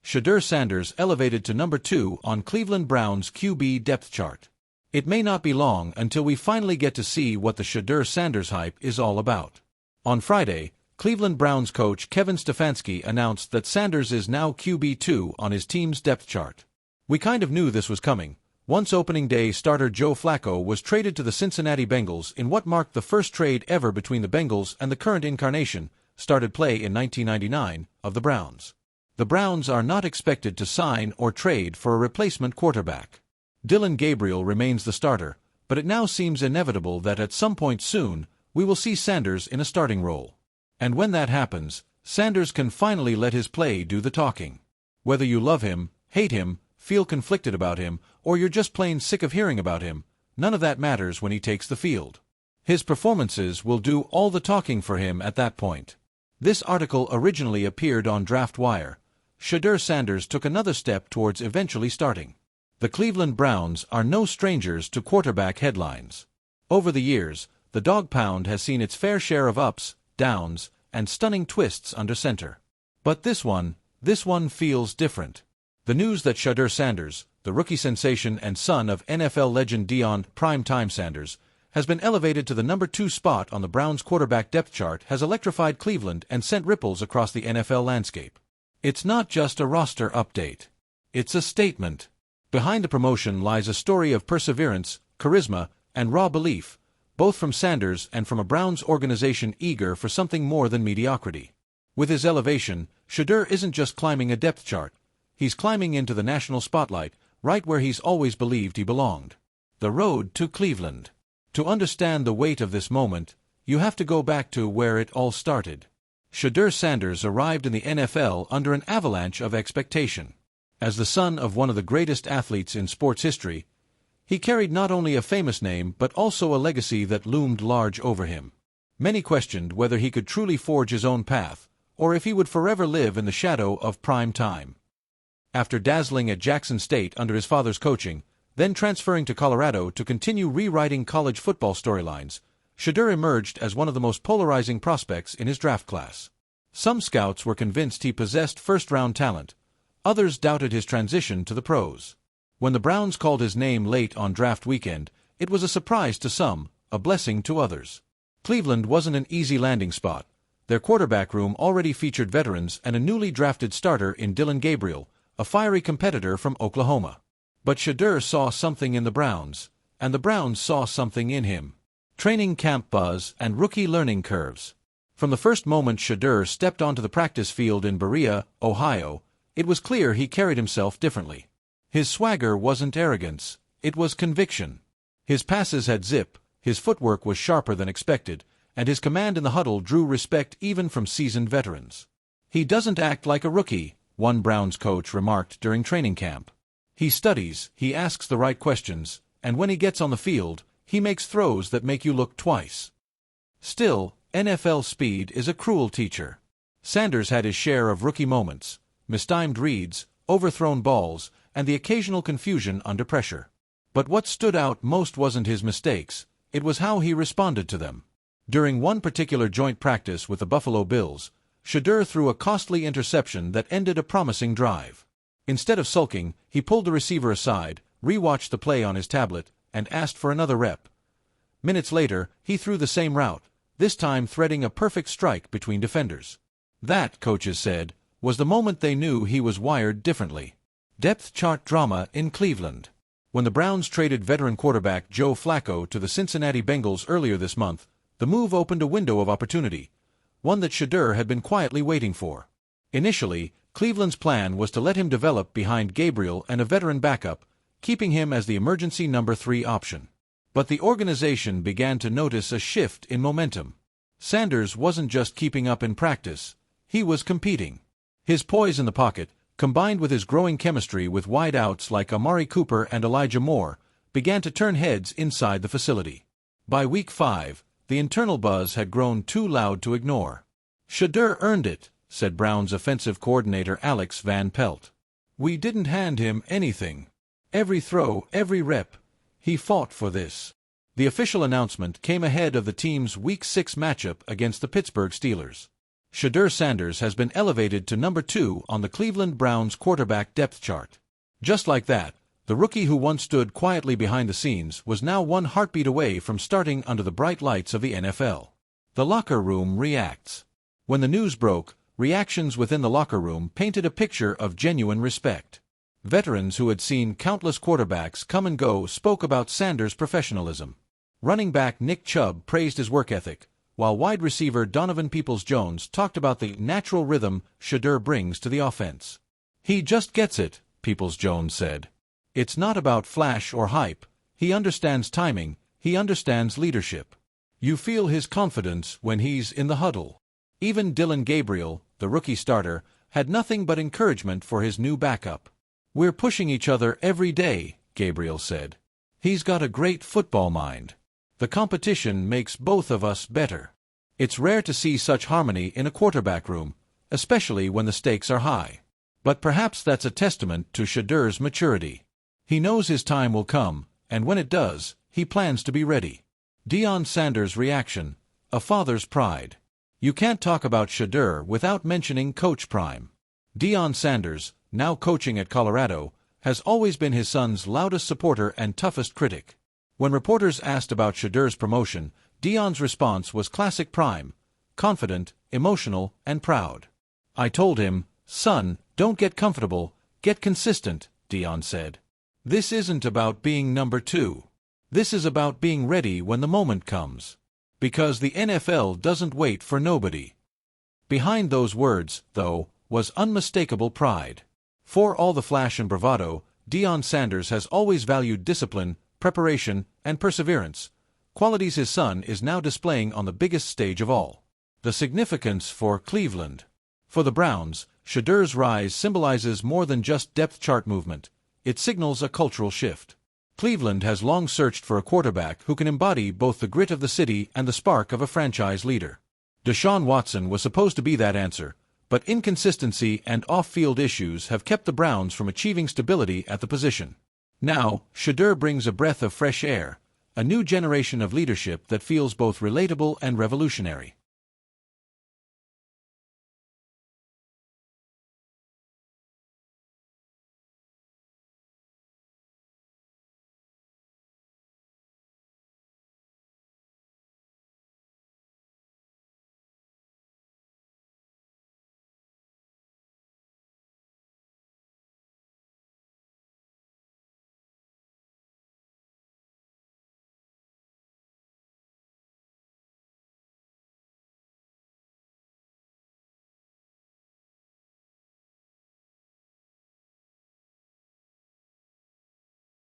Shedeur Sanders elevated to number 2 on Cleveland Browns' QB depth chart. It may not be long until we finally get to see what the Shedeur Sanders hype is all about. On Friday, Cleveland Browns coach Kevin Stefanski announced that Sanders is now QB2 on his team's depth chart. We kind of knew this was coming. Once opening day starter Joe Flacco was traded to the Cincinnati Bengals in what marked the first trade ever between the Bengals and the current incarnation, started play in 1999, of the Browns. The Browns are not expected to sign or trade for a replacement quarterback. Dillon Gabriel remains the starter, but it now seems inevitable that at some point soon, we will see Sanders in a starting role. And when that happens, Sanders can finally let his play do the talking. Whether you love him, hate him, feel conflicted about him, or you're just plain sick of hearing about him, none of that matters when he takes the field. His performances will do all the talking for him at that point. This article originally appeared on DraftWire. Shedeur Sanders took another step towards eventually starting. The Cleveland Browns are no strangers to quarterback headlines. Over the years, the dog pound has seen its fair share of ups, downs, and stunning twists under center. But this one feels different. The news that Shedeur Sanders, the rookie sensation and son of NFL legend Deion "Primetime" Sanders, has been elevated to the number 2 spot on the Browns' quarterback depth chart has electrified Cleveland and sent ripples across the NFL landscape. It's not just a roster update. It's a statement. Behind the promotion lies a story of perseverance, charisma, and raw belief, both from Sanders and from a Browns organization eager for something more than mediocrity. With his elevation, Shedeur isn't just climbing a depth chart. He's climbing into the national spotlight, right where he's always believed he belonged. The road to Cleveland. To understand the weight of this moment, you have to go back to where it all started. Shedeur Sanders arrived in the NFL under an avalanche of expectation. As the son of one of the greatest athletes in sports history, he carried not only a famous name but also a legacy that loomed large over him. Many questioned whether he could truly forge his own path, or if he would forever live in the shadow of prime time. After dazzling at Jackson State under his father's coaching, then transferring to Colorado to continue rewriting college football storylines, Shedeur emerged as one of the most polarizing prospects in his draft class. Some scouts were convinced he possessed first-round talent. Others doubted his transition to the pros. When the Browns called his name late on draft weekend, it was a surprise to some, a blessing to others. Cleveland wasn't an easy landing spot. Their quarterback room already featured veterans and a newly drafted starter in Dillon Gabriel, a fiery competitor from Oklahoma. But Shedeur saw something in the Browns, and the Browns saw something in him. Training camp buzz and rookie learning curves. From the first moment Shedeur stepped onto the practice field in Berea, Ohio, it was clear he carried himself differently. His swagger wasn't arrogance, it was conviction. His passes had zip, his footwork was sharper than expected, and his command in the huddle drew respect even from seasoned veterans. He doesn't act like a rookie, one Browns coach remarked during training camp. He studies, he asks the right questions, and when he gets on the field, he makes throws that make you look twice. Still, NFL speed is a cruel teacher. Sanders had his share of rookie moments, mistimed reads, overthrown balls, and the occasional confusion under pressure. But what stood out most wasn't his mistakes, it was how he responded to them. During one particular joint practice with the Buffalo Bills, Shedeur threw a costly interception that ended a promising drive. Instead of sulking, he pulled the receiver aside, rewatched the play on his tablet, and asked for another rep. Minutes later, he threw the same route, this time threading a perfect strike between defenders. That, coaches said, was the moment they knew he was wired differently. Depth chart drama in Cleveland. When the Browns traded veteran quarterback Joe Flacco to the Cincinnati Bengals earlier this month, the move opened a window of opportunity, one that Shedeur had been quietly waiting for. Initially, Cleveland's plan was to let him develop behind Gabriel and a veteran backup, keeping him as the emergency number 3 option. But the organization began to notice a shift in momentum. Sanders wasn't just keeping up in practice, he was competing. His poise in the pocket, combined with his growing chemistry with wideouts like Amari Cooper and Elijah Moore, began to turn heads inside the facility. By week 5, the internal buzz had grown too loud to ignore. "Shedeur earned it," said Browns offensive coordinator Alex Van Pelt. "We didn't hand him anything. Every throw, every rep, he fought for this." The official announcement came ahead of the team's Week 6 matchup against the Pittsburgh Steelers. Shedeur Sanders has been elevated to number 2 on the Cleveland Browns quarterback depth chart. Just like that, the rookie who once stood quietly behind the scenes was now one heartbeat away from starting under the bright lights of the NFL. The locker room reacts. When the news broke, reactions within the locker room painted a picture of genuine respect. Veterans who had seen countless quarterbacks come and go spoke about Sanders' professionalism. Running back Nick Chubb praised his work ethic, while wide receiver Donovan Peoples-Jones talked about the natural rhythm Shedeur brings to the offense. "He just gets it," Peoples-Jones said. "It's not about flash or hype. He understands timing, he understands leadership. You feel his confidence when he's in the huddle." Even Dillon Gabriel, the rookie starter, had nothing but encouragement for his new backup. "We're pushing each other every day," Gabriel said. "He's got a great football mind. The competition makes both of us better." It's rare to see such harmony in a quarterback room, especially when the stakes are high. But perhaps that's a testament to Shedeur's maturity. He knows his time will come, and when it does, he plans to be ready. Deion Sanders' reaction: a father's pride. You can't talk about Shedeur without mentioning Coach Prime. Deion Sanders, now coaching at Colorado, has always been his son's loudest supporter and toughest critic. When reporters asked about Shedeur's promotion, Deion's response was classic Prime: confident, emotional, and proud. "I told him, son, don't get comfortable, get consistent," Deion said. "This isn't about being number 2. This is about being ready when the moment comes. Because the NFL doesn't wait for nobody." Behind those words, though, was unmistakable pride. For all the flash and bravado, Deion Sanders has always valued discipline, preparation, and perseverance, qualities his son is now displaying on the biggest stage of all. The significance for Cleveland. For the Browns, Shedeur's rise symbolizes more than just depth chart movement. It signals a cultural shift. Cleveland has long searched for a quarterback who can embody both the grit of the city and the spark of a franchise leader. Deshaun Watson was supposed to be that answer, but inconsistency and off-field issues have kept the Browns from achieving stability at the position. Now, Shedeur brings a breath of fresh air, a new generation of leadership that feels both relatable and revolutionary.